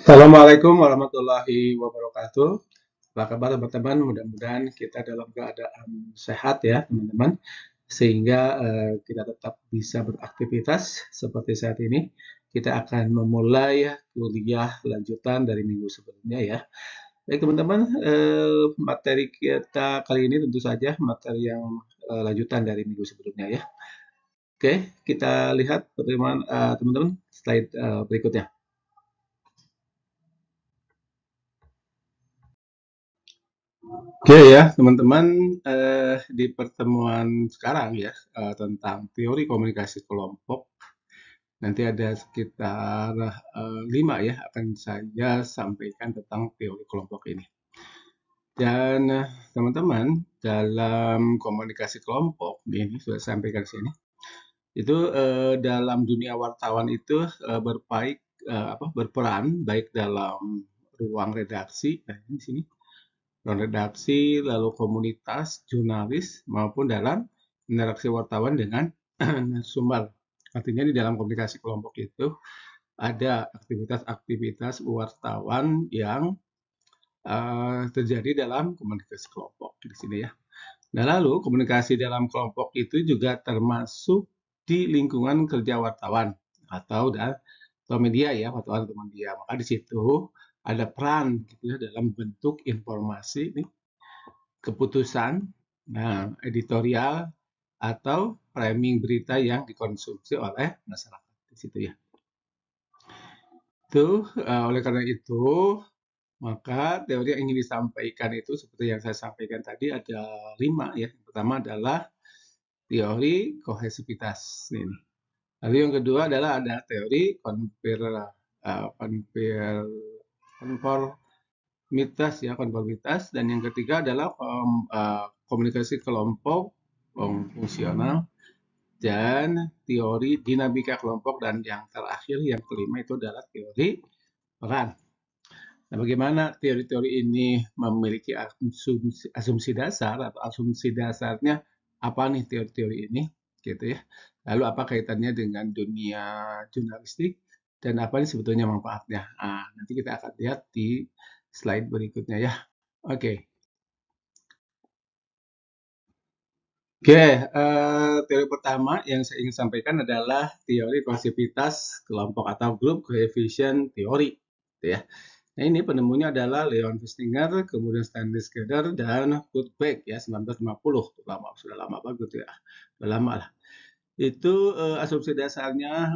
Assalamualaikum warahmatullahi wabarakatuh. Apa kabar teman-teman? Mudah-mudahan kita dalam keadaan sehat ya teman-teman, sehingga kita tetap bisa beraktivitas seperti saat ini. Kita akan memulai kuliah lanjutan dari minggu sebelumnya ya. Baik teman-teman, materi kita kali ini tentu saja materi yang lanjutan dari minggu sebelumnya ya. Oke, kita lihat bagaimana teman-teman slide berikutnya. Oke ya, teman-teman, di pertemuan sekarang ya, tentang teori komunikasi kelompok, nanti ada sekitar 5 ya, akan saya sampaikan tentang teori kelompok ini. Dan teman-teman, dalam komunikasi kelompok, ini sudah saya sampaikan di sini, itu dalam dunia wartawan itu berperan baik dalam ruang redaksi, nah ini di sini ruang redaksi, lalu komunitas, jurnalis, maupun dalam interaksi wartawan dengan narasumber. Artinya di dalam komunikasi kelompok itu ada aktivitas-aktivitas wartawan yang terjadi dalam komunikasi kelompok di sini ya. Nah, lalu komunikasi dalam kelompok itu juga termasuk di lingkungan kerja wartawan atau media ya, wartawan atau media. Maka di situ ada peran gitu ya dalam bentuk informasi nih, keputusan, nah, editorial atau framing berita yang dikonsumsi oleh masyarakat di situ ya. Oleh karena itu, maka teori yang ingin disampaikan itu seperti yang saya sampaikan tadi ada 5 ya. Yang pertama adalah teori kohesivitas ini. Lalu yang kedua adalah ada teori konformitas dan yang ketiga adalah komunikasi kelompok fungsional dan teori dinamika kelompok dan yang terakhir yang kelima itu adalah teori peran. Nah, bagaimana teori-teori ini memiliki asumsi dasar atau asumsi dasarnya apa nih teori-teori ini gitu ya. Lalu apa kaitannya dengan dunia jurnalistik dan apa nih sebetulnya manfaatnya. Nah, nanti kita akan lihat di slide berikutnya ya. Oke. Oke, teori pertama yang saya ingin sampaikan adalah teori kohesivitas kelompok atau group cohesion theory, gitu ya. Nah, ini penemunya adalah Leon Festinger, kemudian Stanley Schaeder, dan Kurt Beck ya 1950. Sudah lama banget ya, sudah lama lah. Itu asumsi dasarnya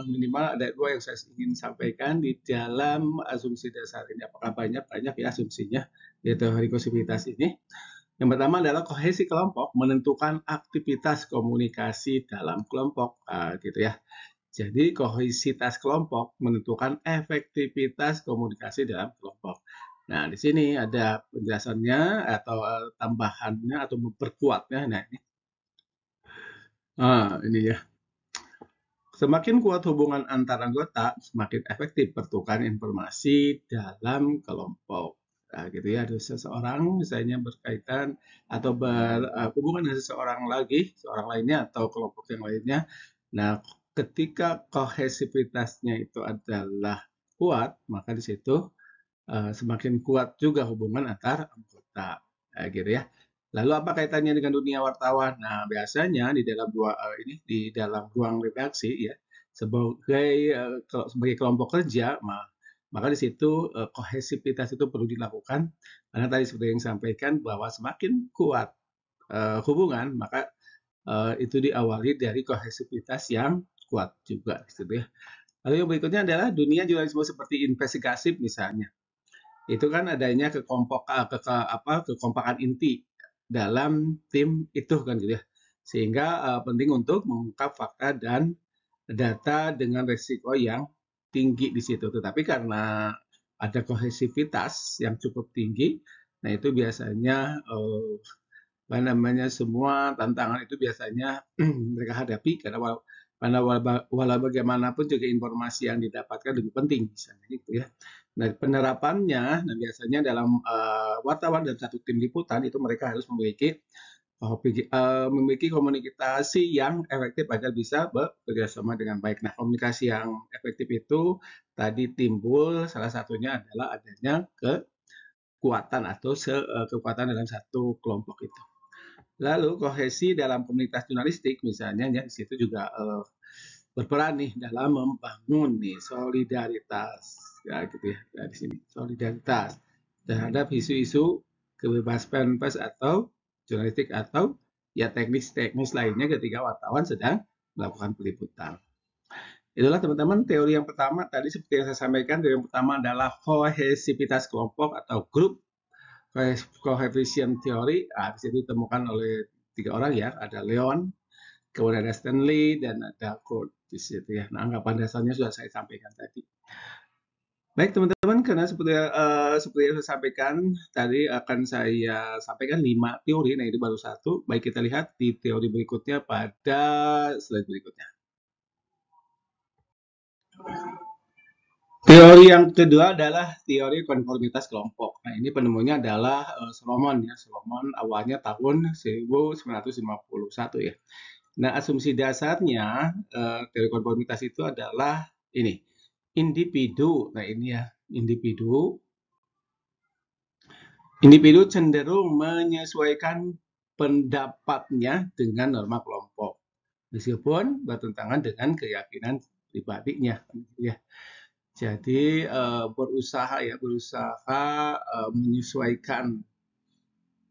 minimal ada dua yang saya ingin sampaikan di dalam asumsi dasar ini. Apakah banyak ya asumsinya di teori kohesivitas ini? Yang pertama adalah kohesi kelompok menentukan aktivitas komunikasi dalam kelompok, gitu ya. Jadi kohesivitas kelompok menentukan efektivitas komunikasi dalam kelompok. Nah, di sini ada penjelasannya atau tambahannya atau memperkuatnya. Nah, ini ya. Semakin kuat hubungan antar anggota, semakin efektif pertukaran informasi dalam kelompok. Nah, gitu ya, ada seseorang misalnya berkaitan atau berhubungan dengan seseorang lagi, seorang lainnya atau kelompok yang lainnya. Nah, ketika kohesivitasnya itu adalah kuat, maka di situ semakin kuat juga hubungan antar anggota. Nah, gitu ya. Lalu apa kaitannya dengan dunia wartawan? Nah, biasanya di dalam di dalam ruang redaksi ya, sebagai kelompok kerja, maka di situ kohesivitas itu perlu dilakukan karena tadi seperti yang sampaikan bahwa semakin kuat hubungan, maka itu diawali dari kohesivitas yang kuat juga, gitu ya. Lalu yang berikutnya adalah dunia jurnalisme seperti investigatif misalnya. Itu kan adanya kekompakan inti dalam tim itu kan gitu ya. Sehingga penting untuk mengungkap fakta dan data dengan resiko yang tinggi di situ. Tetapi karena ada kohesivitas yang cukup tinggi, nah itu biasanya apa namanya semua tantangan itu biasanya mereka hadapi karena walau bagaimanapun juga informasi yang didapatkan lebih penting misalnya gitu ya. Nah, penerapannya nah biasanya dalam wartawan dan satu tim liputan itu mereka harus memiliki memiliki komunikasi yang efektif agar bisa bekerja sama dengan baik. Nah, komunikasi yang efektif itu tadi timbul salah satunya adalah adanya kekuatan atau kekuatan dalam satu kelompok itu. Lalu kohesi dalam komunitas jurnalistik misalnya ya di situ juga berperan nih dalam membangun nih solidaritas ya gitu ya dari sini solidaritas terhadap isu-isu kebebasan pers atau jurnalistik atau ya teknis-teknis lainnya ketika wartawan sedang melakukan peliputan. Itulah teman-teman teori yang pertama tadi seperti yang saya sampaikan, teori yang pertama adalah kohesivitas kelompok atau grup coefficient theory. Di situ ditemukan oleh 3 orang ya, ada Leon, kemudian ada Stanley dan ada Kurt di situ ya. Nah, anggapan dasarnya sudah saya sampaikan tadi. Baik teman-teman, karena seperti yang saya sampaikan tadi akan saya sampaikan 5 teori. Nah, ini baru satu. Baik kita lihat di teori berikutnya pada slide berikutnya. Teori yang kedua adalah teori konformitas kelompok. Nah, ini penemunya adalah Solomon ya. Solomon awalnya tahun 1951 ya. Nah, asumsi dasarnya teori konformitas itu adalah ini, individu. Nah, ini ya, individu cenderung menyesuaikan pendapatnya dengan norma kelompok, meskipun bertentangan dengan keyakinan pribadinya, ya. Jadi berusaha menyesuaikan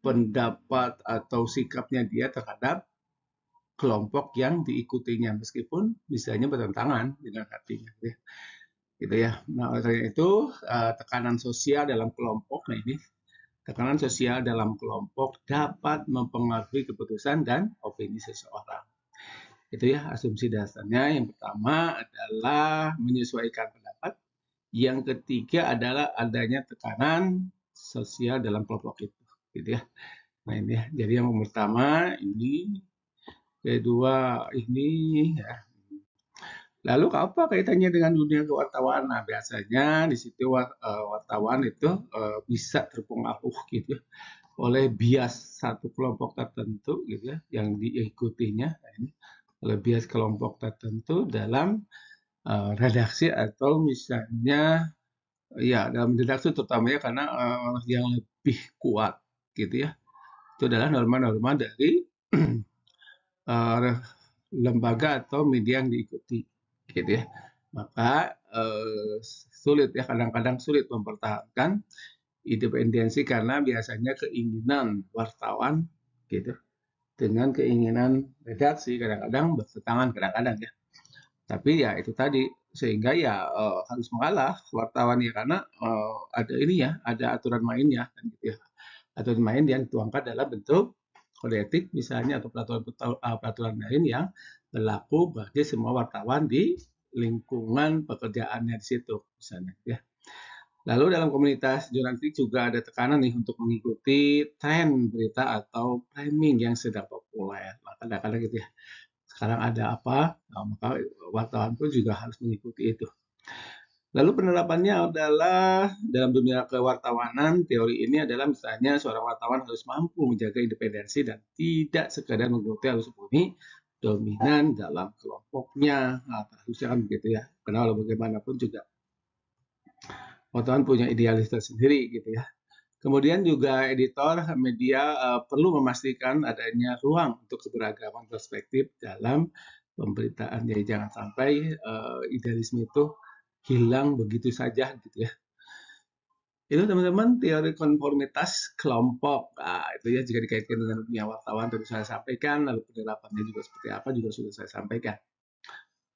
pendapat atau sikapnya dia terhadap kelompok yang diikutinya, meskipun misalnya bertentangan dengan hatinya, ya. Gitu ya. Nah, oleh karena itu tekanan sosial dalam kelompok, nah ini tekanan sosial dalam kelompok dapat mempengaruhi keputusan dan opini seseorang. Itu ya asumsi dasarnya. Yang pertama adalah menyesuaikan pendapat. Yang ketiga adalah adanya tekanan sosial dalam kelompok itu, gitu ya. Nah ini ya. Jadi yang pertama ini, kedua ini ya. Lalu apa kaitannya dengan dunia kewartawan? Nah biasanya di situ wartawan itu bisa terpengaruh gitu ya oleh bias satu kelompok tertentu gitu ya yang diikutinya. Nah, ini oleh bias kelompok tertentu dalam redaksi atau misalnya ya dalam redaksi terutamanya karena yang lebih kuat gitu ya itu adalah norma-norma dari lembaga atau media yang diikuti gitu ya. Maka sulit ya kadang-kadang sulit mempertahankan independensi karena biasanya keinginan wartawan gitu dengan keinginan redaksi kadang-kadang bertentangan kadang-kadang ya. Tapi ya itu tadi sehingga ya harus mengalah wartawan ya karena ada ini ya, ada aturan mainnya kan gitu ya. Aturan main yang dituangkan dalam bentuk kode etik misalnya atau peraturan lain yang berlaku bagi semua wartawan di lingkungan pekerjaannya di situ misalnya ya. Lalu dalam komunitas jurnalistik juga ada tekanan nih untuk mengikuti tren berita atau framing yang sedang populer. Nah, kadang-kadang gitu ya. Sekarang ada apa, nah, maka wartawan pun juga harus mengikuti itu. Lalu penerapannya adalah dalam dunia kewartawanan, teori ini adalah misalnya seorang wartawan harus mampu menjaga independensi dan tidak sekadar mengikuti arus opini dominan dalam kelompoknya. Nah, harusnya kan begitu ya. Karena kalau bagaimanapun juga wartawan punya idealis tersendiri gitu ya. Kemudian juga editor media perlu memastikan adanya ruang untuk keberagaman perspektif dalam pemberitaan. Jadi jangan sampai idealisme itu hilang begitu saja gitu ya. Itu teman-teman teori konformitas kelompok. Nah, itu ya jika dikaitkan dengan dunia wartawan tadi saya sampaikan, lalu penerapannya juga seperti apa juga sudah saya sampaikan.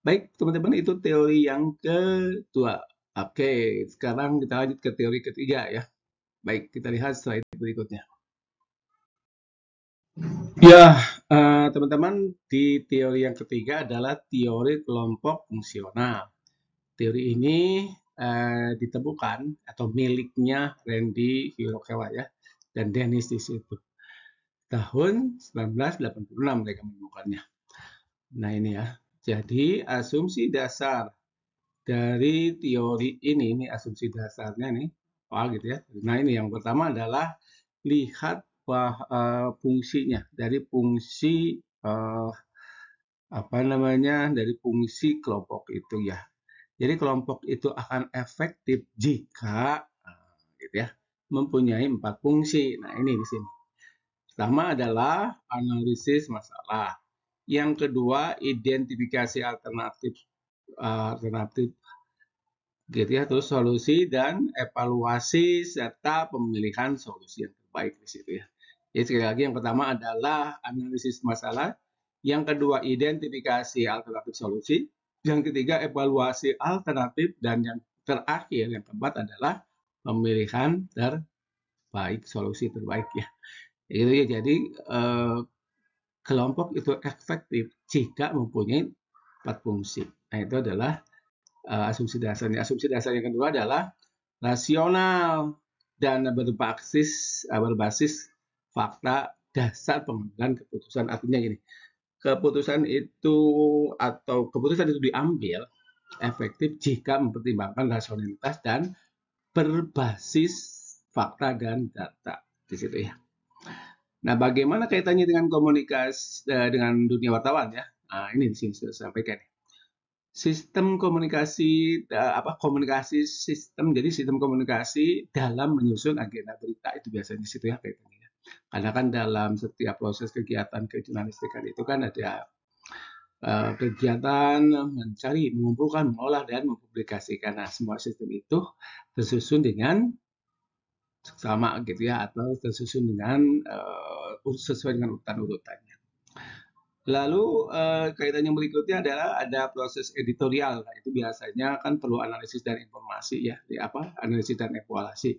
Baik, teman-teman itu teori yang kedua. Oke, sekarang kita lanjut ke teori ketiga ya. Baik, kita lihat slide berikutnya. Ya, teman-teman, di teori yang ketiga adalah teori kelompok fungsional. Teori ini ditemukan atau miliknya Randy Hirokawa ya dan Dennis di situ. Tahun 1986 mereka menemukannya. Nah ini ya, jadi asumsi dasar dari teori ini asumsi dasarnya nih, gitu ya. Nah ini yang pertama adalah lihat fungsinya dari fungsi dari fungsi kelompok itu ya. Jadi kelompok itu akan efektif jika gitu ya, mempunyai 4 fungsi. Nah, ini di sini. Pertama adalah analisis masalah. Yang kedua, identifikasi alternatif gitu ya, terus solusi dan evaluasi serta pemilihan solusi yang terbaik di situ ya. Jadi sekali lagi yang pertama adalah analisis masalah, yang kedua identifikasi alternatif solusi, yang ketiga evaluasi alternatif, dan yang terakhir yang keempat adalah pemilihan terbaik, solusi terbaik ya. Gitu ya. Jadi kelompok itu efektif jika mempunyai 4 fungsi. Nah, itu adalah asumsi dasarnya. Asumsi dasar yang kedua adalah rasional dan berbasis fakta dasar pengambilan keputusan. Artinya gini, keputusan itu diambil efektif jika mempertimbangkan rasionalitas dan berbasis fakta dan data di situ ya. Nah, bagaimana kaitannya dengan komunikasi dengan dunia wartawan ya? Nah, ini di sini sudah sampaikan. Sistem komunikasi jadi sistem komunikasi dalam menyusun agenda berita itu biasanya di situ ya kaitannya. Karena kan dalam setiap proses kegiatan kejurnalistikan itu kan ada kegiatan mencari, mengumpulkan, mengolah dan mempublikasikan. Nah, semua sistem itu tersusun dengan sama gitu ya, atau tersusun dengan sesuai dengan urutan-urutannya. Lalu kaitan yang berikutnya adalah ada proses editorial. Nah, itu biasanya kan perlu analisis dan informasi ya, analisis dan evaluasi.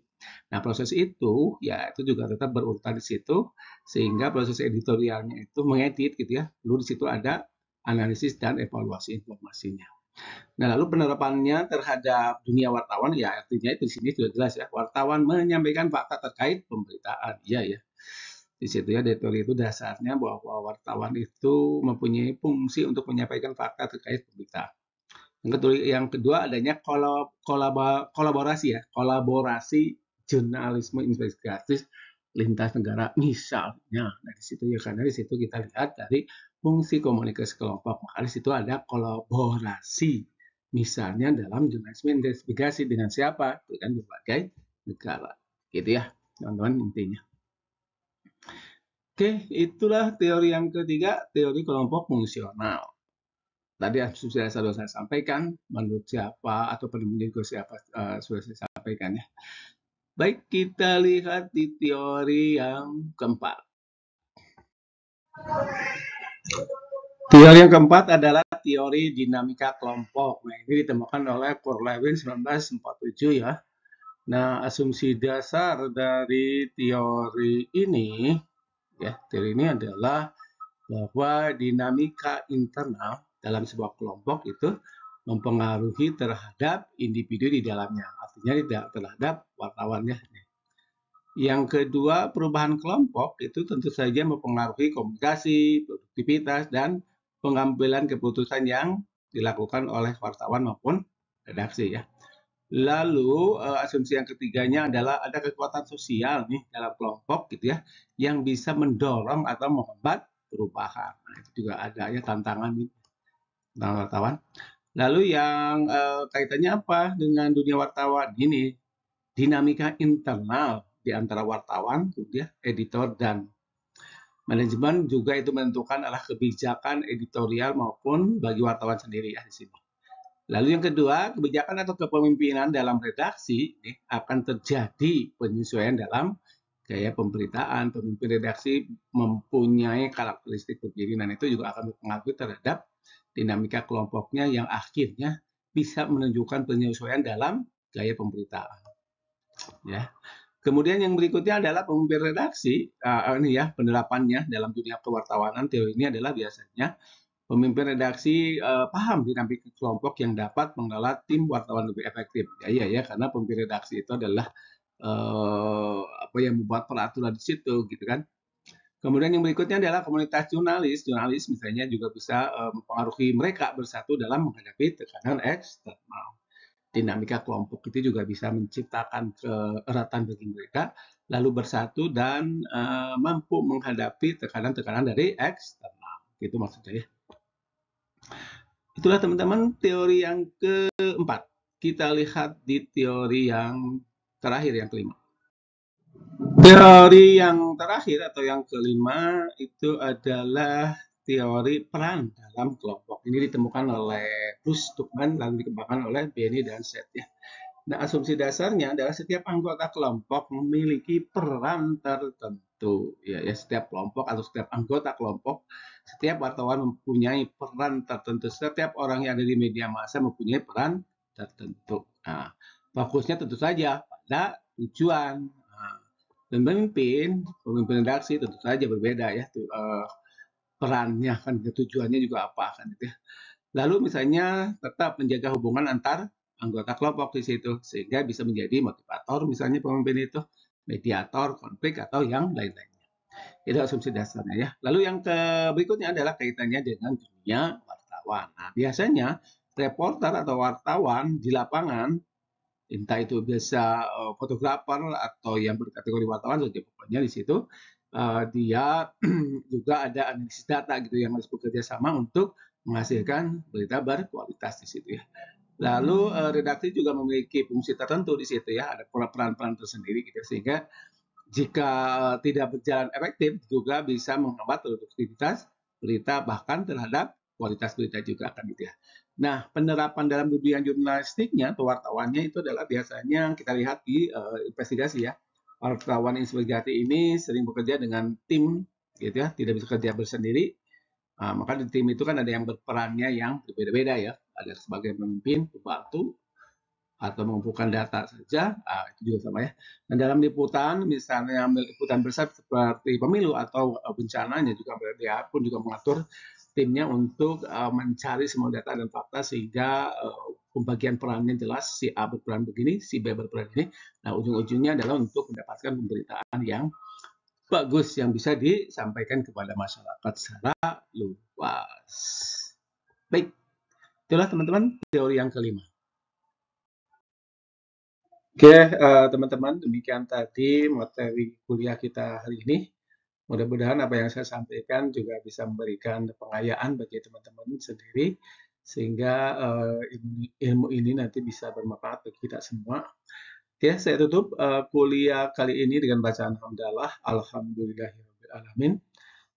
Nah, proses itu ya itu juga tetap berurutan di situ sehingga proses editorialnya itu mengedit gitu ya. Lalu di situ ada analisis dan evaluasi informasinya. Nah, lalu penerapannya terhadap dunia wartawan ya artinya itu di sini sudah jelas ya. Wartawan menyampaikan fakta terkait pemberitaan. Iya ya. Di situ ya teori itu dasarnya bahwa wartawan itu mempunyai fungsi untuk menyampaikan fakta terkait pemberitaan. Yang kedua adanya kolaborasi ya, kolaborasi jurnalisme investigatif lintas negara misalnya. Nah, di situ ya karena di situ kita lihat dari fungsi komunikasi kelompok, maka di situ ada kolaborasi misalnya dalam jurnalisme investigasi dengan siapa? Dengan berbagai negara. Gitu ya, teman-teman intinya. Oke, itulah teori yang ketiga, teori kelompok fungsional. Tadi sudah saya sampaikan, menurut siapa atau penemunya juga siapa sudah saya sampaikan ya. Baik, kita lihat di teori yang keempat. Teori yang keempat adalah teori dinamika kelompok. Nah, ini ditemukan oleh Corlewin 1947 ya. Nah, asumsi dasar dari teori ini adalah bahwa dinamika internal dalam sebuah kelompok itu mempengaruhi terhadap individu di dalamnya, artinya tidak terhadap wartawannya. Yang kedua, perubahan kelompok itu tentu saja mempengaruhi komunikasi, produktivitas, dan pengambilan keputusan yang dilakukan oleh wartawan maupun redaksi ya. Lalu asumsi yang ketiganya adalah ada kekuatan sosial nih dalam kelompok gitu ya yang bisa mendorong atau menghambat perubahan. Nah, itu juga ada ya tantangan wartawan. Lalu yang kaitannya apa dengan dunia wartawan? Ini dinamika internal di antara wartawan, ya, editor dan manajemen juga itu menentukan adalah kebijakan editorial maupun bagi wartawan sendiri ya di sini. Lalu yang kedua, kebijakan atau kepemimpinan dalam redaksi akan terjadi penyesuaian dalam gaya pemberitaan. Pemimpin redaksi mempunyai karakteristik berdiri dan itu juga akan berpengaruh terhadap dinamika kelompoknya yang akhirnya bisa menunjukkan penyesuaian dalam gaya pemberitaan. Ya. Kemudian yang berikutnya adalah pemimpin redaksi. Ini ya penerapannya dalam dunia kewartawanan. Teori ini adalah biasanya pemimpin redaksi paham dinamika kelompok yang dapat mengelola tim wartawan lebih efektif. Ya, karena pemimpin redaksi itu adalah yang membuat peraturan di situ, gitu kan. Kemudian yang berikutnya adalah komunitas jurnalis. Jurnalis misalnya juga bisa mempengaruhi mereka bersatu dalam menghadapi tekanan eksternal. dinamika kelompok itu juga bisa menciptakan keeratan bagi mereka, lalu bersatu dan mampu menghadapi tekanan-tekanan dari eksternal. Itu maksudnya ya. Itulah teman-teman teori yang keempat. Kita lihat di teori yang terakhir, yang kelima. Teori yang terakhir atau yang kelima itu adalah teori peran dalam kelompok. Ini ditemukan oleh Bruce Tuckman lalu dikembangkan oleh Benny dan Seth ya. Nah, asumsi dasarnya adalah setiap anggota kelompok memiliki peran tertentu. Ya, setiap kelompok atau setiap anggota kelompok, setiap wartawan mempunyai peran tertentu. Setiap orang yang ada di media massa mempunyai peran tertentu. Nah, fokusnya tentu saja pada tujuan. Nah, pemimpin redaksi tentu saja berbeda ya perannya kan, tujuannya juga apa kan gitu ya. Lalu misalnya tetap menjaga hubungan antar anggota kelompok di situ sehingga bisa menjadi motivator misalnya pemimpin itu, mediator, konflik atau yang lain-lainnya. Itu asumsi dasarnya ya. Lalu yang berikutnya adalah kaitannya dengan dunia wartawan. Nah, biasanya reporter atau wartawan di lapangan entah itu bisa fotografer atau yang berkategori wartawan saja pokoknya di situ dia juga ada analisis data gitu yang harus bekerja sama untuk menghasilkan berita berkualitas di situ ya. Lalu redaksi juga memiliki fungsi tertentu di situ ya, ada peran-peran tersendiri gitu sehingga jika tidak berjalan efektif juga bisa menghambat produktivitas berita bahkan terhadap kualitas berita juga kan gitu ya. Nah, penerapan dalam dunia jurnalistiknya atau wartawannya itu adalah biasanya kita lihat di investigasi ya. Wartawan investigasi ini sering bekerja dengan tim gitu ya, tidak bisa kerja bersendiri. Maka di tim itu kan ada yang berperannya yang berbeda-beda ya. Ada sebagai pemimpin, pembantu, atau mengumpulkan data saja, itu juga sama ya. Dan dalam liputan, misalnya liputan besar seperti pemilu atau bencananya juga dia pun juga mengatur timnya untuk mencari semua data dan fakta sehingga pembagian perannya jelas, si A berperan begini, si B berperan ini. Nah, ujung-ujungnya adalah untuk mendapatkan pemberitaan yang bagus yang bisa disampaikan kepada masyarakat secara luas. Baik, itulah teman-teman teori yang kelima. Oke, teman-teman, demikian tadi materi kuliah kita hari ini. Mudah-mudahan apa yang saya sampaikan juga bisa memberikan pengayaan bagi teman-teman sendiri, sehingga ilmu ini nanti bisa bermanfaat bagi kita semua. Oke, saya tutup kuliah kali ini dengan bacaan hamdalah, alhamdulillahirrahmanirrahim.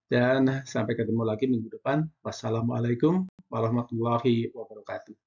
Dan sampai ketemu lagi minggu depan. Wassalamualaikum warahmatullahi wabarakatuh.